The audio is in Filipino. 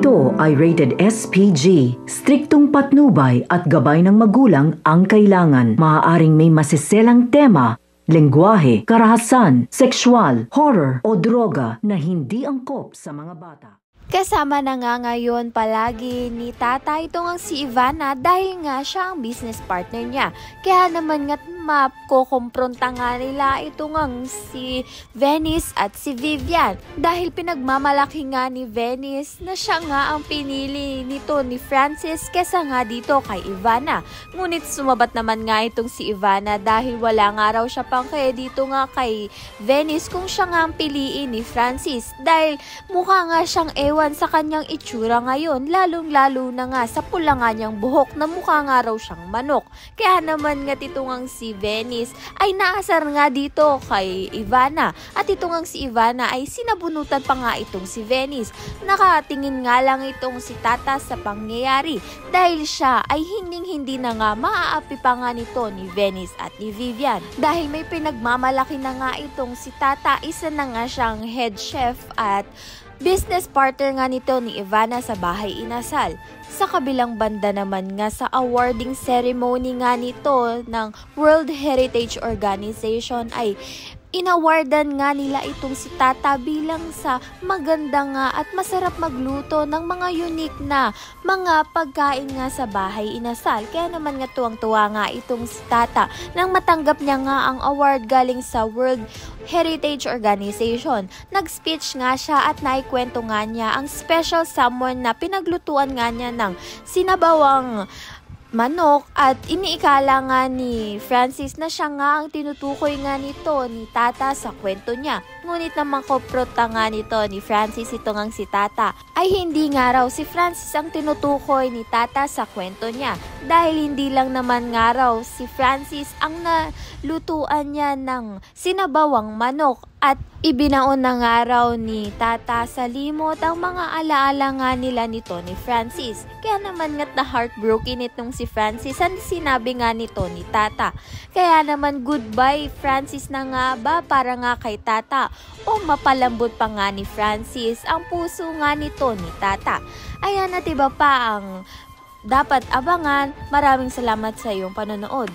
Ito ay rated SPG. Striktong patnubay at gabay ng magulang ang kailangan. Maaaring may masiselang tema, lengguwahe, karahasan, sexual, horror o droga na hindi angkop sa mga bata. Kasama na nga ngayon palagi ni Tata itong ang si Ivana dahil nga siya ang business partner niya. Kaya naman nga't makukumpronta nga nila itong ang si Venice at si Vivian. Dahil pinagmamalaki nga ni Venice na siya nga ang pinili nito ni Francis kesa nga dito kay Ivana. Ngunit sumabat naman nga itong si Ivana dahil wala nga raw siya pang kaya dito nga kay Venice kung siya nga ang piliin ni Francis. Dahil mukha nga siyang ewan sa kanyang itsura ngayon, lalong-lalo na nga sa pula nga niyang buhok na mukha nga raw siyang manok. Kaya naman nga itong ang si Venice ay naasar nga dito kay Ivana. At itong ang si Ivana ay sinabunutan pa nga itong si Venice. Nakatingin nga lang itong si Tata sa pangyayari dahil siya ay hindi na nga maaapi pa nga nito ni Venice at ni Vivian. Dahil may pinagmamalaki na nga itong si Tata, isa na nga siyang head chef at business partner nga nito ni Ivana sa bahay inasal. Sa kabilang banda naman nga sa awarding ceremony nga nito ng World Heritage Organization ay inawardan nga nila itong si Tata bilang sa maganda nga at masarap magluto ng mga unique na mga pagkain nga sa bahay inasal. Kaya naman nga tuwang-tuwa nga itong si Tata nang matanggap niya nga ang award galing sa World Heritage Organization. Nag-speech nga siya at naikwento nga niya ang special someone na pinaglutuan nga niya ng sinabawang manok at iniikala nga ni Francis na siya nga ang tinutukoy nga nito ni Tata sa kwento niya. Ngunit naman koprota nga nito ni Francis itong ang si Tata ay hindi nga raw si Francis ang tinutukoy ni Tata sa kwento niya. Dahil hindi lang naman nga raw si Francis ang nalutuan niya ng sinabawang manok at ibinaon na nga raw ni Tata sa limot ang mga alaala nga nila nito ni Francis. Kaya naman nga't na heartbroken itong si Francis at sinabi nga nito ni Tata. Kaya naman goodbye Francis na nga ba para nga kay Tata o mapalambot pa nga ni Francis ang puso nga nito ni Tata. Ayan at iba pa ang dapat abangan. Maraming salamat sa iyong panonood.